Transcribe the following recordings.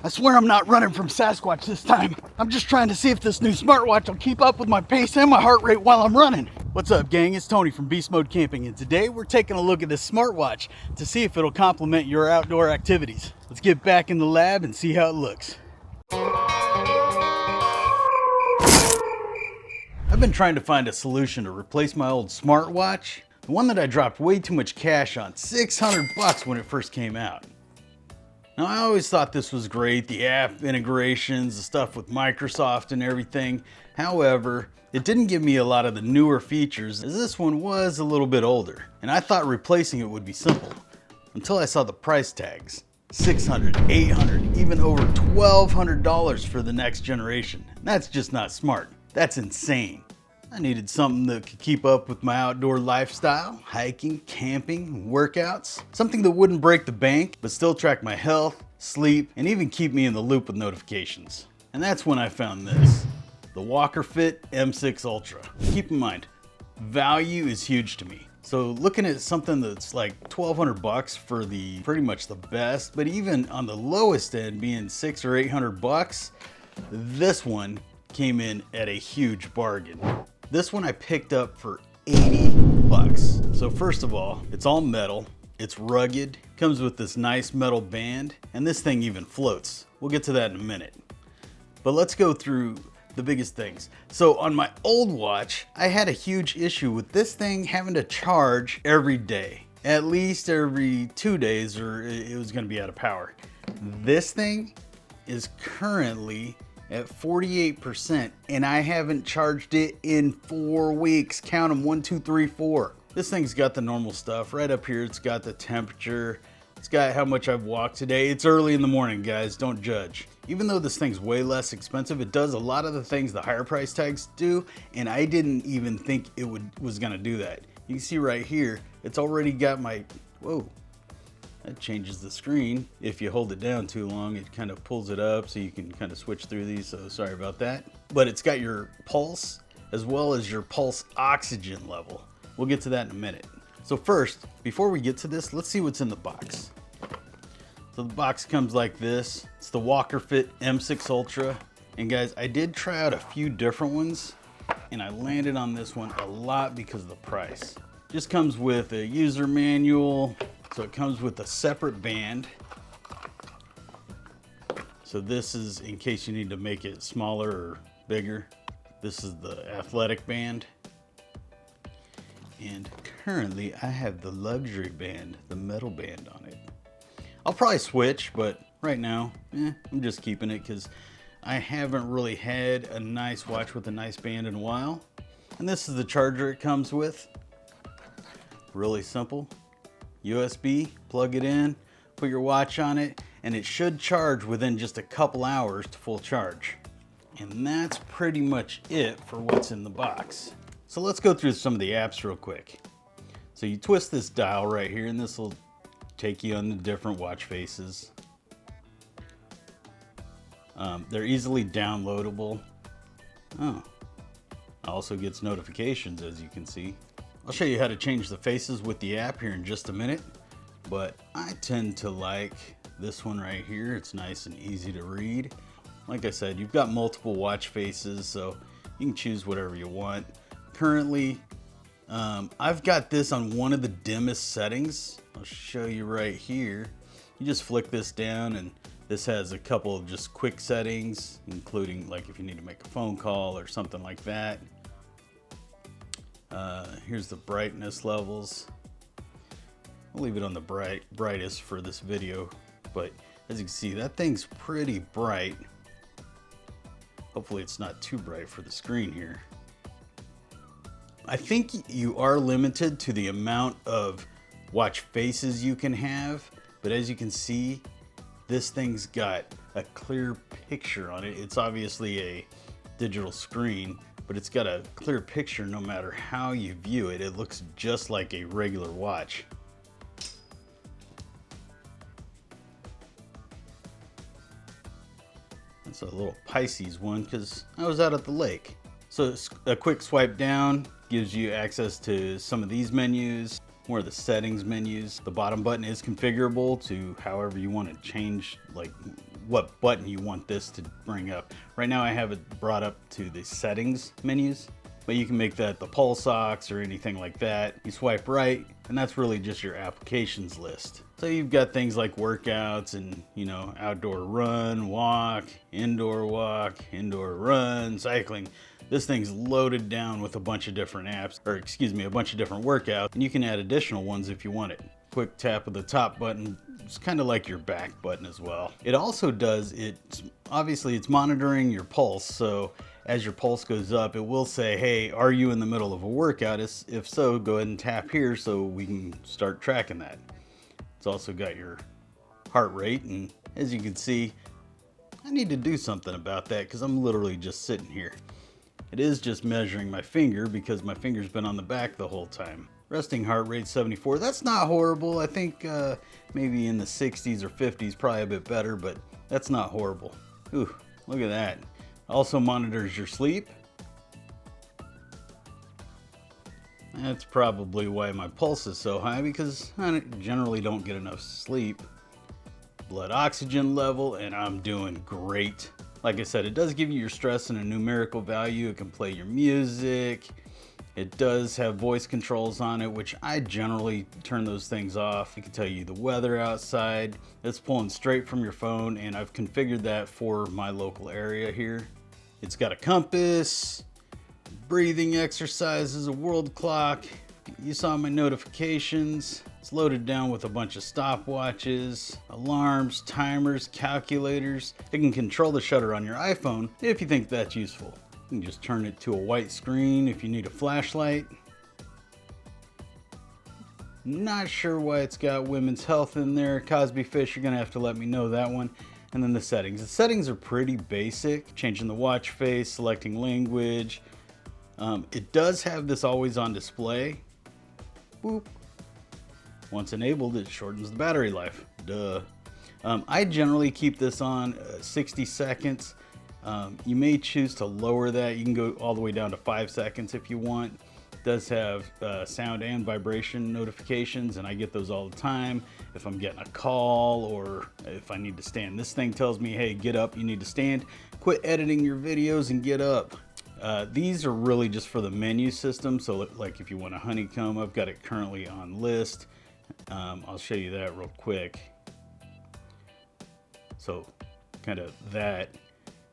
I swear I'm not running from Sasquatch this time. I'm just trying to see if this new smartwatch will keep up with my pace and my heart rate while I'm running. What's up, gang? It's Tony from Beastmode Camping, and today we're taking a look at this smartwatch to see if it'll complement your outdoor activities. Let's get back in the lab and see how it looks. I've been trying to find a solution to replace my old smartwatch, the one that I dropped way too much cash on, $600 when it first came out. Now, I always thought this was great, the app integrations, the stuff with Microsoft and everything. However, it didn't give me a lot of the newer features, as this one was a little bit older. And I thought replacing it would be simple, until I saw the price tags. $600, $800, even over $1,200 for the next generation. That's just not smart. That's insane. I needed something that could keep up with my outdoor lifestyle, hiking, camping, workouts. Something that wouldn't break the bank, but still track my health, sleep, and even keep me in the loop with notifications. And that's when I found this, the Walker Fit M6 Ultra. Keep in mind, value is huge to me. So looking at something that's like $1,200 for the pretty much the best, but even on the lowest end being $600 or $800, this one came in at a huge bargain. This one I picked up for $80. So first of all, it's all metal, it's rugged, comes with this nice metal band, and this thing even floats. We'll get to that in a minute. But let's go through the biggest things. So on my old watch, I had a huge issue with this thing having to charge every day. At least every 2 days or it was gonna be out of power. This thing is currently at 48%, and I haven't charged it in 4 weeks. Count them, 1, 2, 3, 4. This thing's got the normal stuff right up here. It's got the temperature. It's got how much I've walked today. It's early in the morning, guys, don't judge. Even though this thing's way less expensive, it does a lot of the things the higher price tags do, and I didn't even think it was gonna do that. You can see right here, it's already got my, whoa. That changes the screen. If you hold it down too long, it kind of pulls it up so you can kind of switch through these, so sorry about that. But it's got your pulse as well as your pulse oxygen level. We'll get to that in a minute. So first, before we get to this, let's see what's in the box. So the box comes like this. It's the Walker Fit M6 Ultra. And guys, I did try out a few different ones, and I landed on this one a lot because of the price. Just comes with a user manual. So it comes with a separate band. So this is in case you need to make it smaller or bigger. This is the athletic band. And currently I have the luxury band, the metal band on it. I'll probably switch, but right now, I'm just keeping it because I haven't really had a nice watch with a nice band in a while. And this is the charger it comes with. Really simple. USB, plug it in, put your watch on it, and it should charge within just a couple hours to full charge. And that's pretty much it for what's in the box. So let's go through some of the apps real quick. So you twist this dial right here, and this will take you on the different watch faces. They're easily downloadable. Oh, also gets notifications, as you can see. I'll show you how to change the faces with the app here in just a minute, but I tend to like this one right here. It's nice and easy to read. Like I said, you've got multiple watch faces, so you can choose whatever you want. Currently, I've got this on one of the dimmest settings. I'll show you right here. You just flick this down, and this has a couple of just quick settings, including like if you need to make a phone call or something like that. Here's the brightness levels. I'll leave it on the brightest for this video, but as you can see, that thing's pretty bright. Hopefully it's not too bright for the screen here. I think you are limited to the amount of watch faces you can have, but as you can see, this thing's got a clear picture on it. It's obviously a digital screen, but it's got a clear picture no matter how you view it. It looks just like a regular watch. That's a little Pisces one because I was out at the lake. So a quick swipe down gives you access to some of these menus, more of the settings menus. The bottom button is configurable to however you want to change like what button you want this to bring up. Right now I have it brought up to the settings menus, but you can make that the pulse ox or anything like that. You swipe right, and that's really just your applications list. So you've got things like workouts and, you know, outdoor run, walk, indoor run, cycling. This thing's loaded down with a bunch of different apps, or excuse me, a bunch of different workouts, and you can add additional ones if you want it. Quick tap of the top button, it's kind of like your back button as well. It also does, obviously it's monitoring your pulse, so as your pulse goes up, it will say, hey, are you in the middle of a workout? If so, go ahead and tap here so we can start tracking that. It's also got your heart rate, and as you can see, I need to do something about that because I'm literally just sitting here. It is just measuring my finger because my finger's been on the back the whole time. Resting heart rate 74, that's not horrible. I think maybe in the 60s or 50s, probably a bit better, but that's not horrible. Ooh, look at that. Also monitors your sleep. That's probably why my pulse is so high, because I generally don't get enough sleep. Blood oxygen level, and I'm doing great. Like I said, it does give you your stress in a numerical value. It can play your music. It does have voice controls on it, which I generally turn those things off. It can tell you the weather outside. It's pulling straight from your phone, and I've configured that for my local area here. It's got a compass, breathing exercises, a world clock. You saw my notifications. It's loaded down with a bunch of stopwatches, alarms, timers, calculators. It can control the shutter on your iPhone if you think that's useful. You can just turn it to a white screen if you need a flashlight. Not sure why it's got women's health in there. Cosby Fish, you're gonna have to let me know that one. And then the settings. The settings are pretty basic. Changing the watch face, selecting language. It does have this always on display. Boop. Once enabled, it shortens the battery life. Duh. I generally keep this on 60 seconds. You may choose to lower that. You can go all the way down to 5 seconds if you want. It does have sound and vibration notifications, and I get those all the time. If I'm getting a call or if I need to stand, this thing tells me, hey, get up, you need to stand. Quit editing your videos and get up. These are really just for the menu system. So like if you want a honeycomb, I've got it currently on list. I'll show you that real quick. So kind of that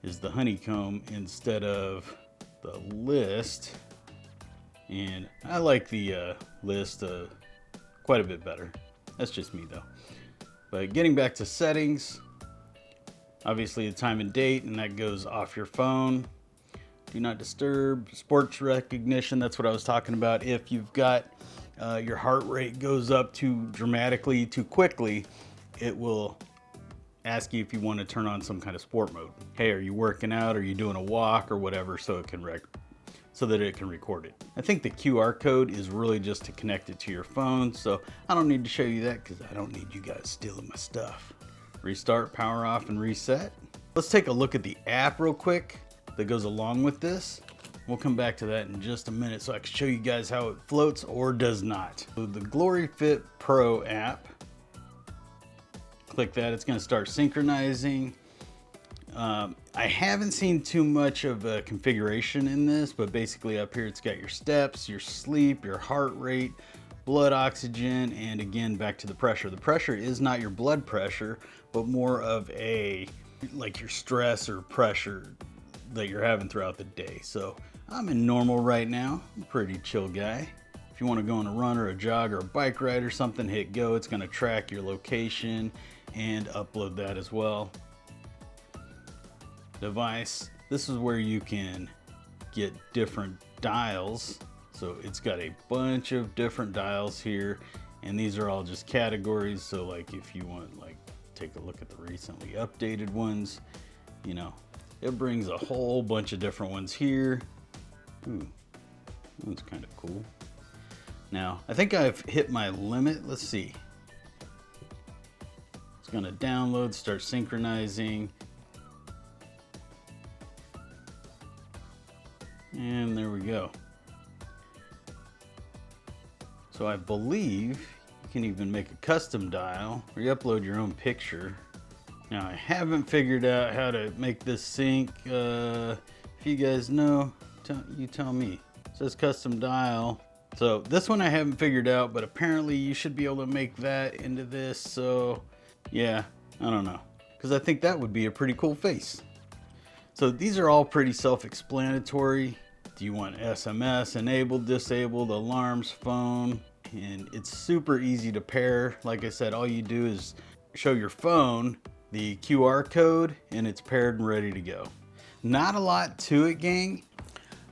is the honeycomb instead of the list. And I like the list quite a bit better. That's just me though. But getting back to settings, obviously the time and date, and that goes off your phone. Do not disturb, sports recognition, that's what I was talking about. If you've got your heart rate goes up too dramatically, too quickly, it will ask you if you want to turn on some kind of sport mode. Hey, are you working out? Are you doing a walk or whatever, so it can so that it can record it. I think the QR code is really just to connect it to your phone, so I don't need to show you that because I don't need you guys stealing my stuff. Restart, power off, and reset. Let's take a look at the app real quick that goes along with this. We'll come back to that in just a minute so I can show you guys how it floats or does not. So the Glory Fit Pro app, click that, it's gonna start synchronizing. I haven't seen too much of a configuration in this, but basically up here it's got your steps, your sleep, your heart rate, blood oxygen, and again back to the pressure. The pressure is not your blood pressure, but more of like your stress or pressure that you're having throughout the day. So I'm in normal right now. I'm a pretty chill guy. If you want to go on a run or a jog or a bike ride or something, hit go. It's going to track your location and upload that as well. Device, this is where you can get different dials. So it's got a bunch of different dials here, and these are all just categories. So like if you want, like, take a look at the recently updated ones, you know, it brings a whole bunch of different ones here. Ooh, that's kind of cool. Now, I think I've hit my limit. Let's see. It's gonna download, start synchronizing. And there we go. So I believe you can even make a custom dial or you upload your own picture. Now I haven't figured out how to make this sync. If you guys know, you tell me. It says custom dial. So this one I haven't figured out, but apparently you should be able to make that into this. So yeah, I don't know, because I think that would be a pretty cool face. So these are all pretty self-explanatory. Do you want SMS, enabled, disabled, alarms, phone? And it's super easy to pair. Like I said, all you do is show your phone the QR code and it's paired and ready to go. Not a lot to it, gang,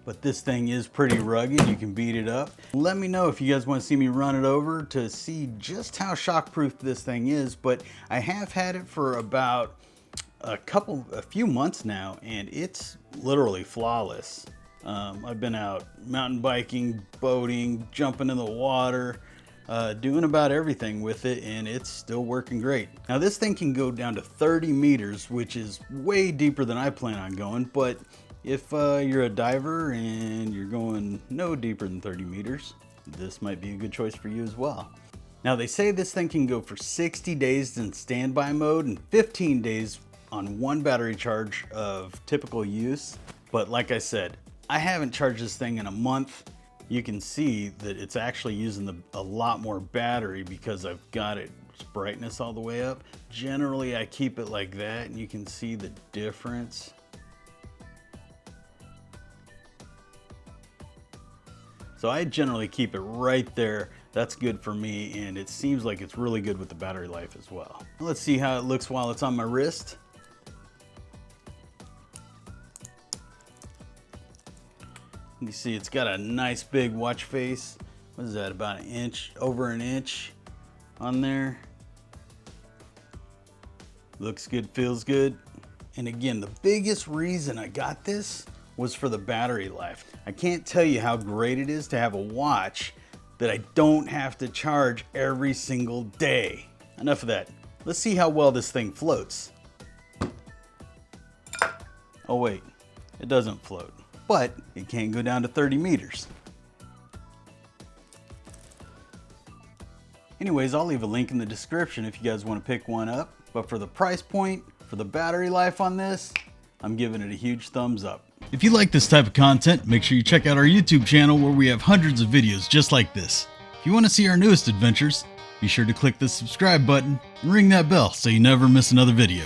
but this thing is pretty rugged. You can beat it up. Let me know if you guys want to see me run it over to see just how shockproof this thing is. But I have had it for about a few months now, and it's literally flawless. I've been out mountain biking, boating, jumping in the water, doing about everything with it, and it's still working great. Now this thing can go down to 30 meters, which is way deeper than I plan on going, but if you're a diver and you're going no deeper than 30 meters, this might be a good choice for you as well. Now they say this thing can go for 60 days in standby mode and 15 days on one battery charge of typical use. But like I said, I haven't charged this thing in a month. You can see that it's actually using a lot more battery because I've got its brightness all the way up. Generally, I keep it like that, and you can see the difference. So I generally keep it right there. That's good for me, and it seems like it's really good with the battery life as well. Let's see how it looks while it's on my wrist. You see it's got a nice big watch face. What is that, about an inch, over an inch on there? Looks good, feels good. And again, the biggest reason I got this was for the battery life. I can't tell you how great it is to have a watch that I don't have to charge every single day. Enough of that. Let's see how well this thing floats. Oh wait, it doesn't float, but it can go down to 30 meters. Anyways, I'll leave a link in the description if you guys want to pick one up. But for the price point, for the battery life on this, I'm giving it a huge thumbs up. If you like this type of content, make sure you check out our YouTube channel where we have hundreds of videos just like this. If you want to see our newest adventures, be sure to click the subscribe button and ring that bell so you never miss another video.